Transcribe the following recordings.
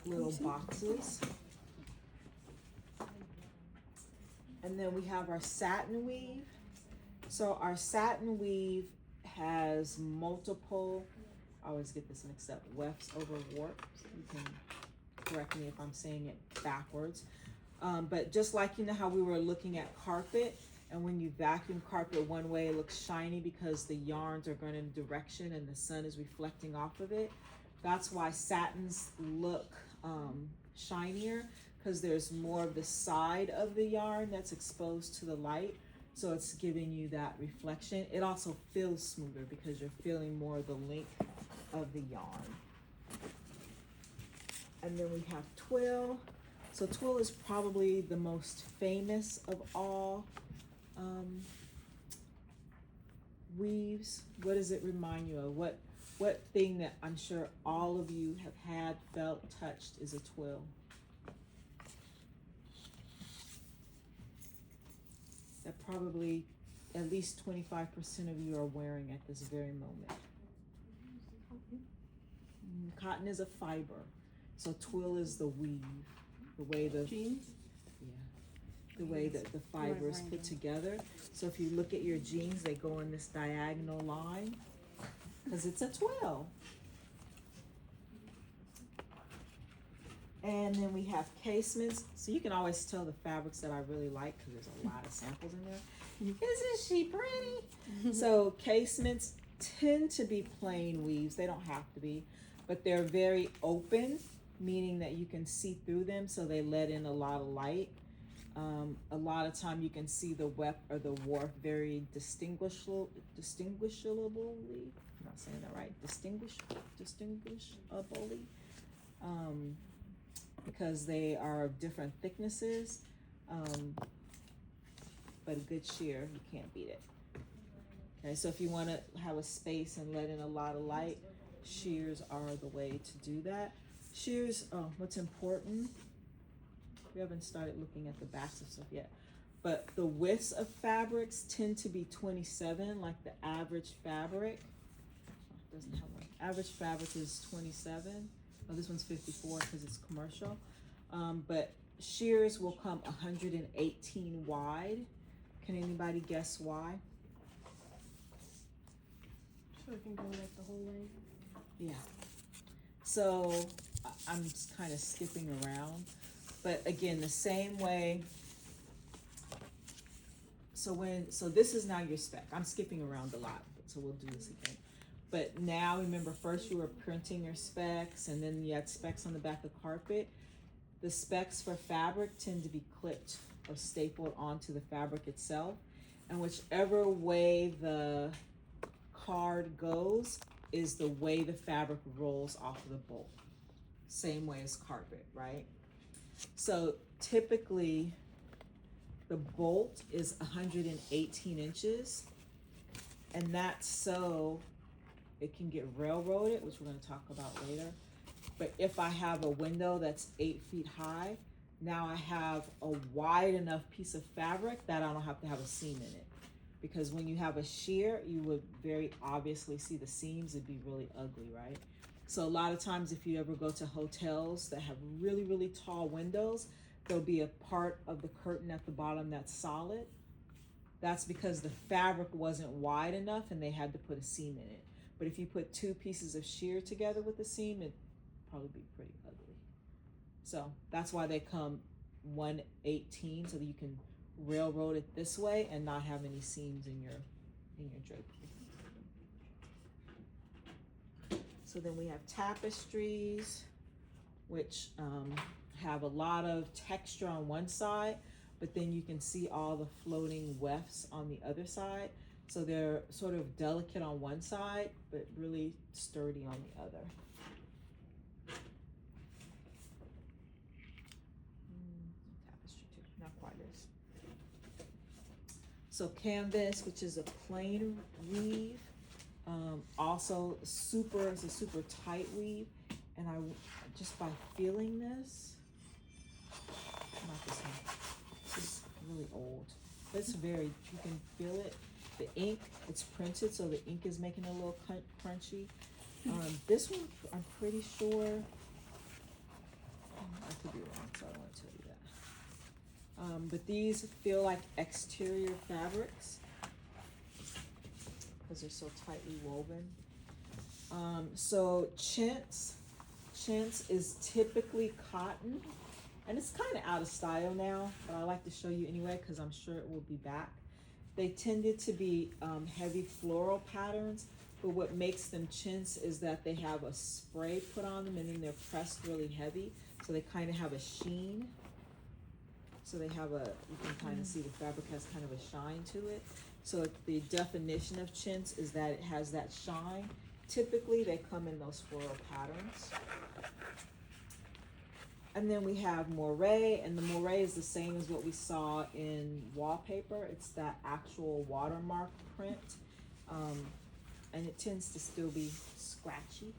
little boxes. And then we have our satin weave. So our satin weave has multiple, I always get this mixed up, wefts over warp. You can correct me if I'm saying it backwards. But just like, you know how we were looking at carpet, and when you vacuum carpet one way, it looks shiny because the yarns are going in a direction and the sun is reflecting off of it. That's why satins look shinier, because there's more of the side of the yarn that's exposed to the light. So it's giving you that reflection. It also feels smoother because you're feeling more of the length of the yarn. And then we have twill. So twill is probably the most famous of all weaves. What does it remind you of? What thing that I'm sure all of you have had, felt, touched is a twill? That probably at least 25% of you are wearing at this very moment. Cotton is a fiber, so twill is the weave, the way the jeans. Yeah, the way that the fiber is put together. So if you look at your jeans, they go in this diagonal line because it's a twill. And then we have casements. So you can always tell the fabrics that I really like because there's a lot of samples in there. Isn't she pretty? So casements tend to be plain weaves. They don't have to be, but they're very open, meaning that you can see through them, so they let in a lot of light. A lot of time you can see the weft or the warp very distinguishably. I'm not saying that right. Distinguishably. Because they are of different thicknesses, but a good sheer, you can't beat it. Okay, so if you want to have a space and let in a lot of light, shears are the way to do that. Shears, what's important, we haven't started looking at the backs of stuff yet, but the widths of fabrics tend to be 27, like the average fabric. Doesn't have one. Average fabric is 27. Oh, this one's 54 because it's commercial. But shears will come 118 wide. Can anybody guess why? So it can go like the whole way. Yeah. So I'm kind of skipping around. But again, the same way. So this is now your spec. I'm skipping around a lot, so we'll do this again. But now remember, first you were printing your specs and then you had specs on the back of carpet. The specs for fabric tend to be clipped or stapled onto the fabric itself. And whichever way the card goes is the way the fabric rolls off of the bolt. Same way as carpet, right? So typically the bolt is 118 inches, and that's so it can get railroaded, which we're going to talk about later. But if I have a window that's 8 feet high, now I have a wide enough piece of fabric that I don't have to have a seam in it. Because when you have a sheer, you would very obviously see the seams. It'd be really ugly, right? So a lot of times if you ever go to hotels that have really, really tall windows, there'll be a part of the curtain at the bottom that's solid. That's because the fabric wasn't wide enough and they had to put a seam in it. But if you put two pieces of sheer together with a seam, it'd probably be pretty ugly. So that's why they come 118, so that you can railroad it this way and not have any seams in your drapery. So then we have tapestries, which have a lot of texture on one side, but then you can see all the floating wefts on the other side. So they're sort of delicate on one side, but really sturdy on the other. Tapestry too, not quite as. So canvas, which is a plain weave, also it's a super tight weave, and I just by feeling this, not this one, this is really old, but it's very, you can feel it. The ink, it's printed, so the ink is making it a little crunchy. This one, I'm pretty sure But these feel like exterior fabrics because they're so tightly woven. So chintz is typically cotton, and it's kind of out of style now, but I like to show you anyway because I'm sure it will be back. They tended to be heavy floral patterns, but what makes them chintz is that they have a spray put on them and then they're pressed really heavy, so they kind of have a sheen. So they have you can kind of see the fabric has kind of a shine to it. So the definition of chintz is that it has that shine. Typically they come in those floral patterns. And then we have moire, and the moire is the same as what we saw in wallpaper. It's that actual watermark print. And it tends to still be scratchy.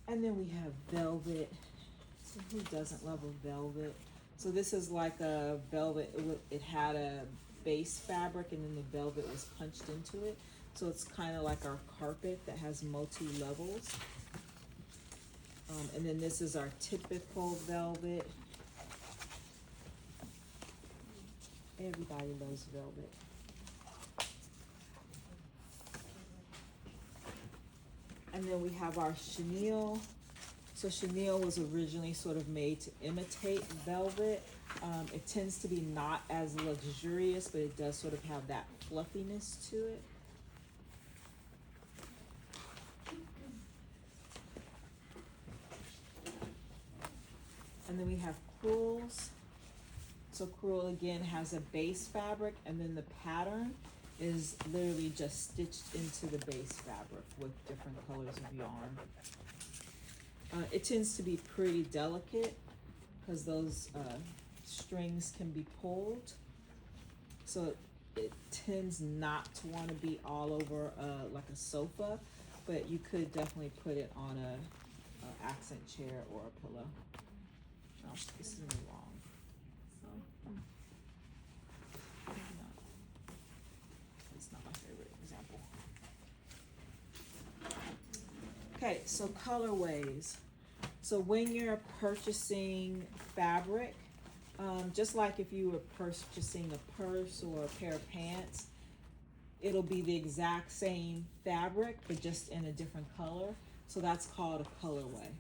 And then we have velvet. So who doesn't love a velvet? So this is like a velvet. It had a base fabric and then the velvet was punched into it. So it's kind of like our carpet that has multi-levels. And then this is our typical velvet. Everybody loves velvet. And then we have our chenille. So chenille was originally sort of made to imitate velvet. It tends to be not as luxurious, but it does sort of have that fluffiness to it. And then we have crewels. So crewel again has a base fabric, and then the pattern is literally just stitched into the base fabric with different colors of yarn. It tends to be pretty delicate because those strings can be pulled. So it tends not to want to be all over like a sofa, but you could definitely put it on a accent chair or a pillow. Oh, this is really long. So, maybe not. It's not my favorite example. Okay, so colorways. So when you're purchasing fabric, just like if you were purchasing a purse or a pair of pants, it'll be the exact same fabric, but just in a different color. So that's called a colorway.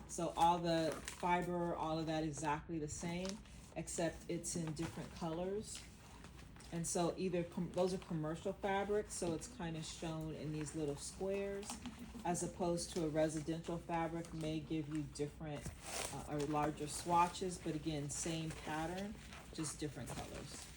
So all the fiber, all of that exactly the same, except it's in different colors. And so either those are commercial fabrics, so it's kind of shown in these little squares, as opposed to a residential fabric may give you different or larger swatches, but again, same pattern, just different colors.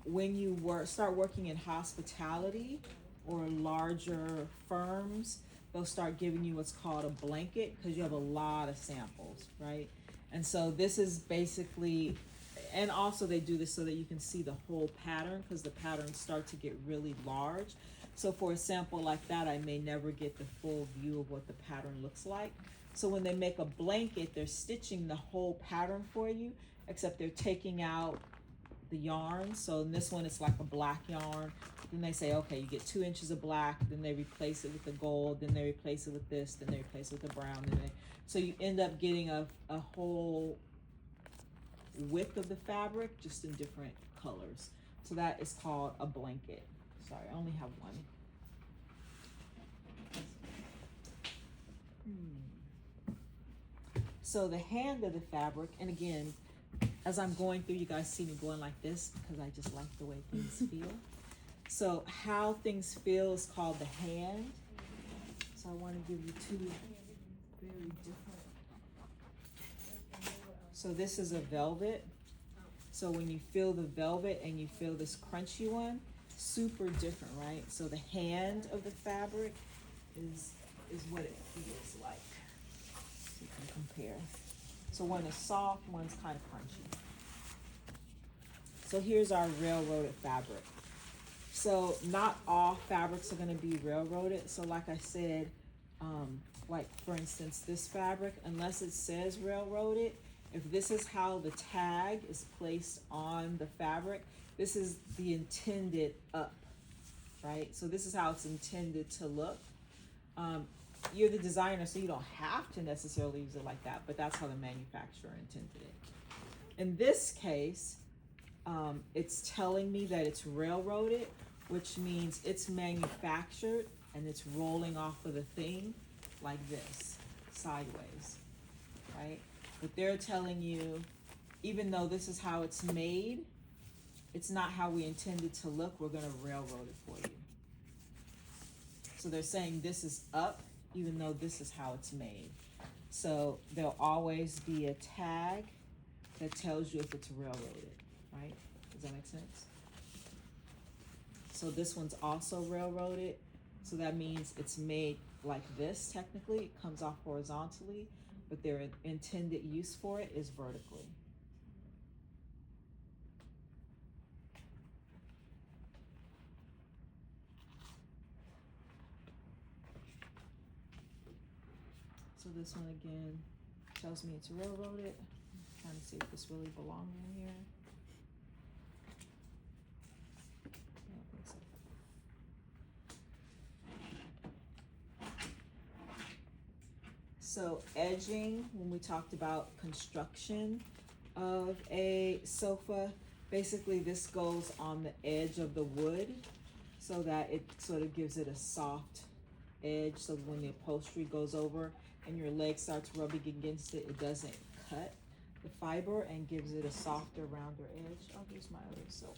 When you start working in hospitality or larger firms, they'll start giving you what's called a blanket because you have a lot of samples, right? And so this is basically, and also they do this so that you can see the whole pattern because the patterns start to get really large. So for a sample like that, I may never get the full view of what the pattern looks like. So when they make a blanket, they're stitching the whole pattern for you, except they're taking out the yarn. So in this one, it's like a black yarn. Then they say, okay, you get 2 inches of black, then they replace it with the gold, then they replace it with this, then they replace it with the brown. So you end up getting a whole width of the fabric, just in different colors. So that is called a blanket. Sorry, I only have one. So the hand of the fabric, and again, as I'm going through, you guys see me going like this because I just like the way things feel. So how things feel is called the hand. So I want to give you two very different. So this is a velvet. So when you feel the velvet and you feel this crunchy one, super different, right? So the hand of the fabric is what it feels like. So you can compare. So one is soft, one's kind of crunchy. So here's our railroaded fabric. So not all fabrics are going to be railroaded. So like I said, like for instance, this fabric, unless it says railroaded, if this is how the tag is placed on the fabric, this is the intended up, right? So this is how it's intended to look. you're the designer, so you don't have to necessarily use it like that, but that's how the manufacturer intended it. In this case, it's telling me that it's railroaded, which means it's manufactured and it's rolling off of the thing like this, sideways, right? But they're telling you, even though this is how it's made, it's not how we intended to look. We're gonna railroad it for you. So they're saying this is up, even though this is how it's made. So there'll always be a tag that tells you if it's railroaded, right? Does that make sense? So this one's also railroaded. So that means it's made like this, technically. It comes off horizontally, but their intended use for it is vertically. So this one again tells me it's railroaded. I'm trying to see if this really belongs in here. I don't think so. So edging, when we talked about construction of a sofa, basically this goes on the edge of the wood so that it sort of gives it a soft edge, so when the upholstery goes over and your leg starts rubbing against it, it doesn't cut the fiber and gives it a softer, rounder edge. I'll use my other silk.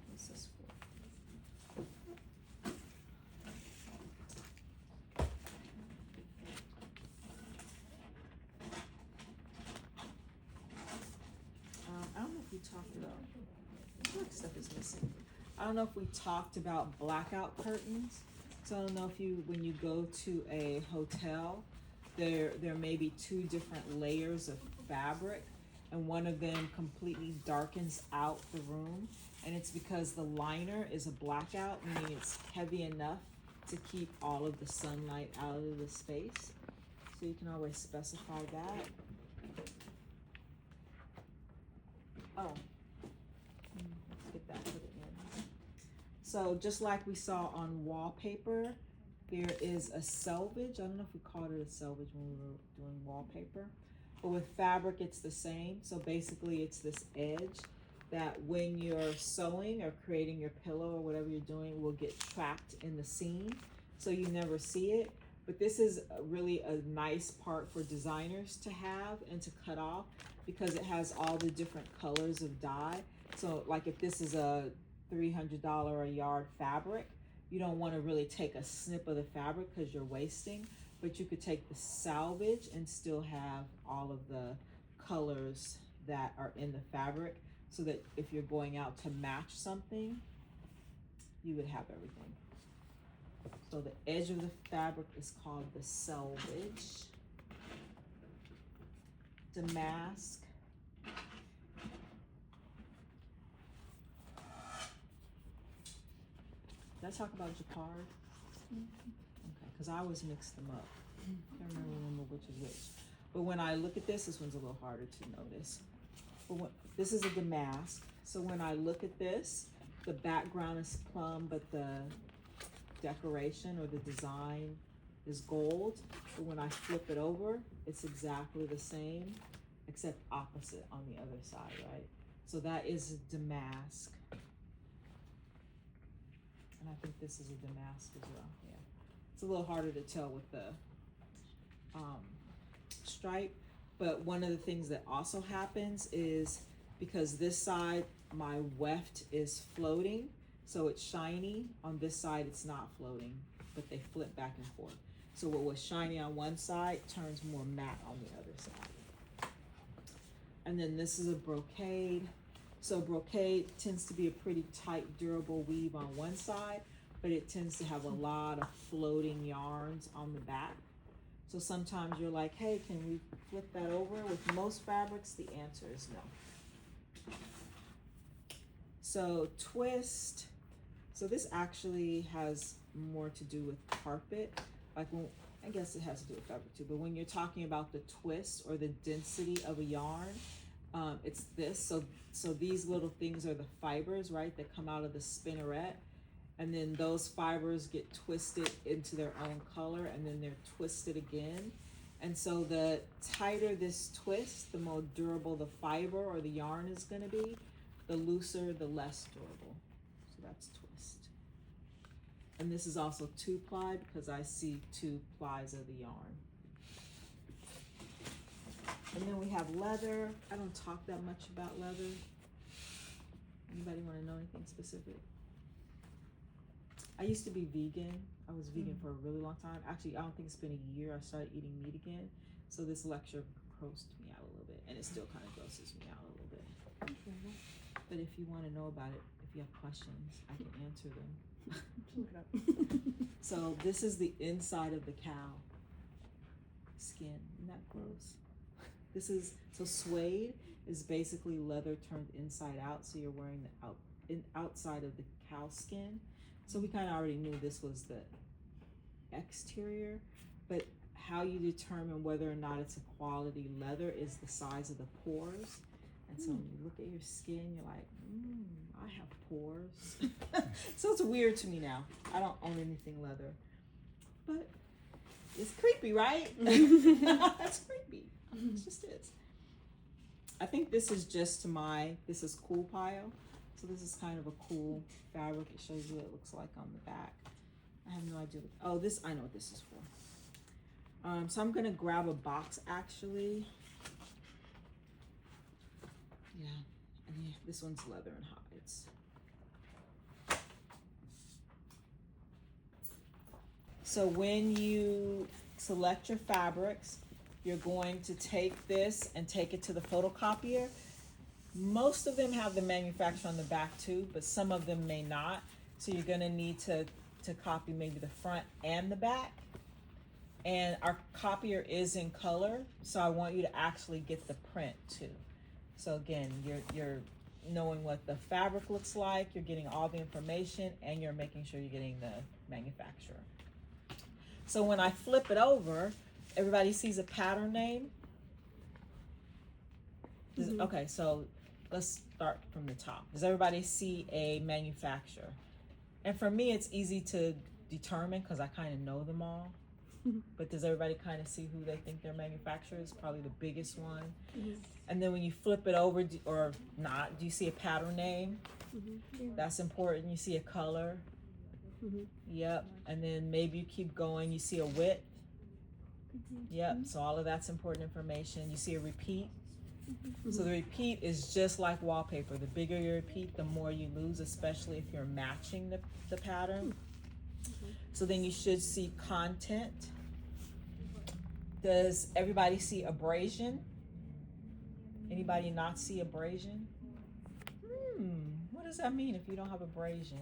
What's this for? I don't know if we talked about, what stuff is missing? I don't know if we talked about blackout curtains. So I don't know if you, when you go to a hotel, there may be two different layers of fabric, and one of them completely darkens out the room, and it's because the liner is a blackout, meaning it's heavy enough to keep all of the sunlight out of the space. So you can always specify that. Oh, let's get that, put it in. So just like we saw on wallpaper, there is a selvage. I don't know if we called it a selvage when we were doing wallpaper, but with fabric, it's the same. So basically it's this edge that when you're sewing or creating your pillow or whatever you're doing will get trapped in the seam. So you never see it. But this is really a nice part for designers to have and to cut off because it has all the different colors of dye. So like if this is a $300 a yard fabric, you don't want to really take a snip of the fabric because you're wasting, but you could take the salvage and still have all of the colors that are in the fabric so that if you're going out to match something, you would have everything. So the edge of the fabric is called the selvage. Damask. Did I talk about jacquard? Okay, because I always mix them up. I can't remember which is which. But when I look at this one's a little harder to notice. But this is a damask. So when I look at this, the background is plum, but the decoration or the design is gold. But when I flip it over, it's exactly the same, except opposite on the other side, right? So that is damask. And I think this is a damask as well, yeah. It's a little harder to tell with the stripe, but one of the things that also happens is because this side, my weft is floating, so it's shiny. On this side, it's not floating, but they flip back and forth. So what was shiny on one side turns more matte on the other side. And then this is a brocade. So brocade tends to be a pretty tight, durable weave on one side, but it tends to have a lot of floating yarns on the back. So sometimes you're like, hey, can we flip that over? With most fabrics, the answer is no. So twist. So this actually has more to do with carpet. Like when, I guess it has to do with fabric too, but when you're talking about the twist or the density of a yarn, It's this. So these little things are the fibers, right, that come out of the spinneret. And then those fibers get twisted into their own color, and then they're twisted again. And so the tighter this twist, the more durable the fiber or the yarn is going to be. The looser, the less durable. So that's twist. And this is also 2-ply because I see 2 plies of the yarn. And then we have leather. I don't talk that much about leather. Anybody want to know anything specific? I used to be vegan. I was vegan for a really long time. Actually, I don't think it's been a year I started eating meat again. So this lecture grossed me out a little bit, and it still kind of grosses me out a little bit. Okay. But if you want to know about it, if you have questions, I can answer them. Just look it up. So this is the inside of the cow skin. Isn't that gross? This is, so suede is basically leather turned inside out. So you're wearing the outside of the cow skin. So we kind of already knew this was the exterior, but how you determine whether or not it's a quality leather is the size of the pores. And so when you look at your skin, you're like, I have pores. So it's weird to me now. I don't own anything leather, but it's creepy, right? That's creepy. It just is. I think this is just this is cool pile. So this is kind of a cool fabric. It shows you what it looks like on the back. I have no idea. Oh, I know what this is for. So I'm gonna grab a box actually. Yeah, and yeah, this one's leather and hides. So when you select your fabrics, you're going to take this and take it to the photocopier. Most of them have the manufacturer on the back too, but some of them may not. So you're gonna need to copy maybe the front and the back. And our copier is in color, so I want you to actually get the print too. So again, you're knowing what the fabric looks like, you're getting all the information, and you're making sure you're getting the manufacturer. So when I flip it over, everybody sees a pattern name. Okay, so let's start from the top. Does everybody see a manufacturer? And for me, it's easy to determine because I kind of know them all. But does everybody kind of see who they think their manufacturer is? Probably the biggest one. And then when you flip it over, or not, do you see a pattern name? Yeah. That's important. You see a color. Yep. And then maybe you keep going, you see a width. Yep. So all of that's important information. You see a repeat. So the repeat is just like wallpaper. The bigger your repeat, the more you lose, especially if you're matching the pattern. So then you should see content. Does everybody see abrasion? Anybody not see abrasion? What does that mean if you don't have abrasion?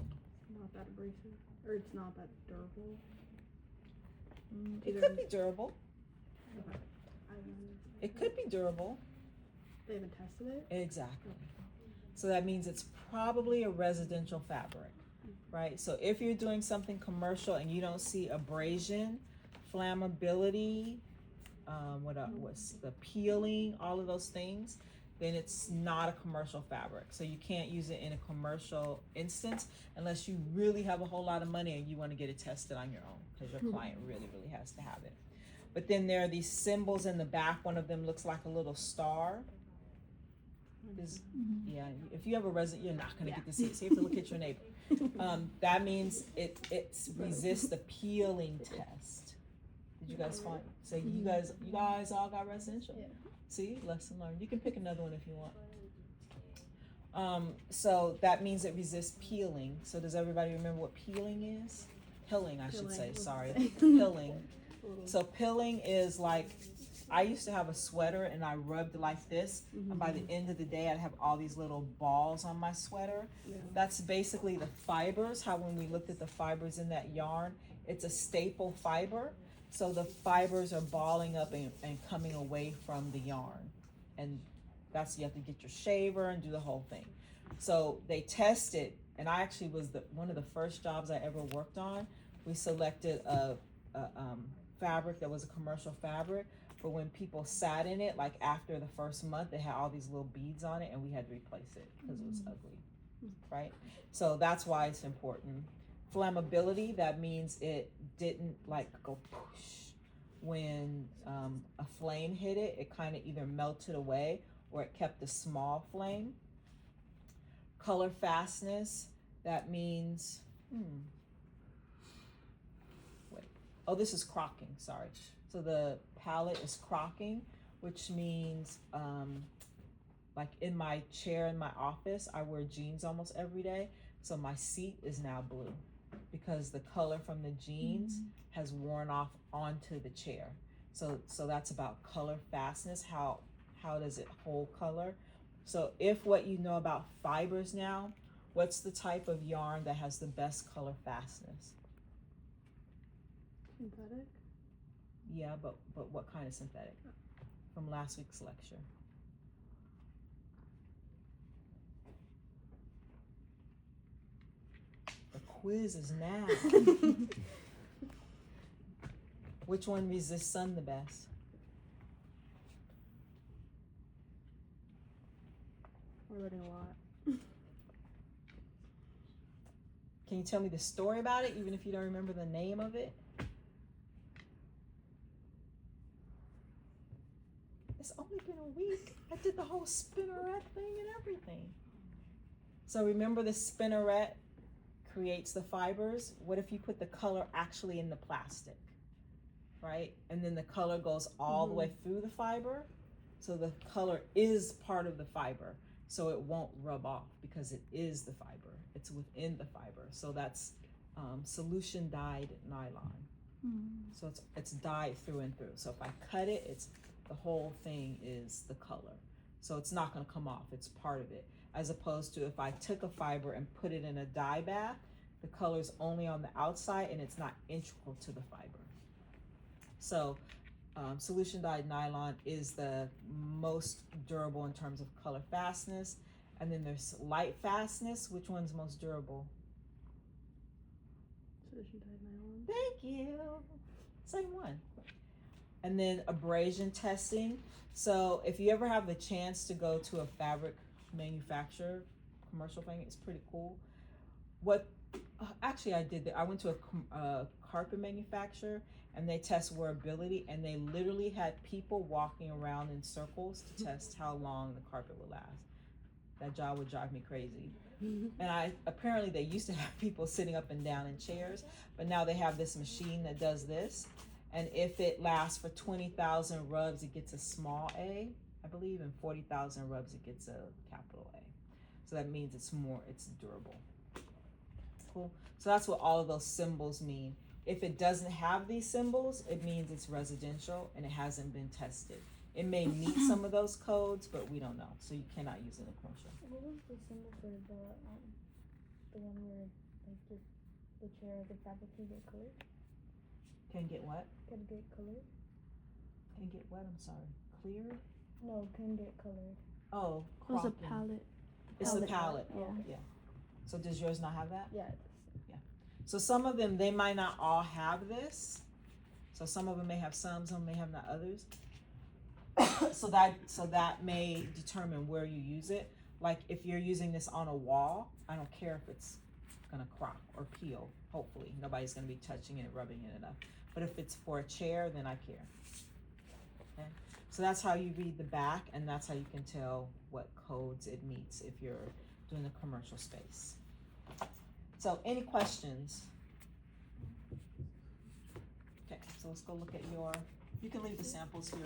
Not that abrasive, or it's not that durable. It could be durable. Okay. I don't know. It could be durable. They haven't tested it? Exactly. So that means it's probably a residential fabric, right? So if you're doing something commercial and you don't see abrasion, flammability, what's the peeling, all of those things, then it's not a commercial fabric. So you can't use it in a commercial instance unless you really have a whole lot of money and you want to get it tested on your own because your client really, really has to have it. But then there are these symbols in the back. One of them looks like a little star. Yeah, if you have a resident, you're not going to get to see it. So you have to look at your neighbor. That means it resists the peeling test. Did you guys find? So you guys all got residential. Yeah. See, lesson learned. You can pick another one if you want. So that means it resists peeling. So does everybody remember what peeling is? Pilling, I should say. Sorry, pilling. So pilling is like, I used to have a sweater and I rubbed like this, and by the end of the day I'd have all these little balls on my sweater. That's basically the fibers. How when we looked at the fibers in that yarn, it's a staple fiber. So the fibers are balling up and coming away from the yarn. And that's, you have to get your shaver and do the whole thing. So they tested, and I actually was one of the first jobs I ever worked on. We selected a fabric that was a commercial fabric. but when people sat in it, like after the first month, it had all these little beads on it, and we had to replace it because it was ugly, right? So that's why it's important. Flammability, that means it didn't like go push when a flame hit it. It kind of either melted away or it kept a small flame. Color fastness, that means, this is crocking, sorry. So the palette is crocking, which means like in my chair in my office, I wear jeans almost every day. So my seat is now blue because the color from the jeans has worn off onto the chair. So that's about color fastness. How does it hold color? So if what you know about fibers now, what's the type of yarn that has the best color fastness? Synthetic? Yeah, but what kind of synthetic? From last week's lecture. The quiz is now. Which one resists sun the best? We're learning a lot. Can you tell me the story about it, even if you don't remember the name of it? It's only been a week. I did the whole spinneret thing and everything. So remember, the spinneret creates the fibers. What if you put the color actually in the plastic, right? And then the color goes all the way through the fiber. So the color is part of the fiber. So it won't rub off because it is the fiber. It's within the fiber. So that's solution dyed nylon. So it's dyed through and through. So if I cut it, it's the whole thing is the color. So it's not going to come off. It's part of it. As opposed to if I took a fiber and put it in a dye bath, the color's only on the outside and it's not integral to the fiber. So solution dyed nylon is the most durable in terms of color fastness. And then there's light fastness. Which one's most durable? Solution dyed nylon. Thank you. Same one. And then abrasion testing. So if you ever have the chance to go to a fabric manufacturer commercial thing, it's pretty cool. Actually I did that. I went to a carpet manufacturer and they test wearability, and they literally had people walking around in circles to test how long the carpet would last. That job would drive me crazy. And apparently they used to have people sitting up and down in chairs, but now they have this machine that does this. And if it lasts for 20,000 rubs, it gets a small A, I believe, and 40,000 rubs, it gets a capital A. So that means it's durable. Cool. So that's what all of those symbols mean. If it doesn't have these symbols, it means it's residential and it hasn't been tested. It may meet some of those codes, but we don't know. So you cannot use it in commercial. What was the symbol for the one where like the chair, the fabric can get colored? Can get what? Can get colored? Can get what? I'm sorry. Cleared? No, can get colored. Oh, It was a crocking. palette. It's the palette. Yeah. So does yours not have that? Yeah. So some of them, they might not all have this. So some of them may have some may have not others. so that may determine where you use it. Like if you're using this on a wall, I don't care if it's gonna crock or peel. Hopefully nobody's gonna be touching it, rubbing it enough. But if it's for a chair, then I care. Okay. So that's how you read the back, and that's how you can tell what codes it meets if you're doing a commercial space. So any questions? Okay, so let's go look at you can leave the samples here.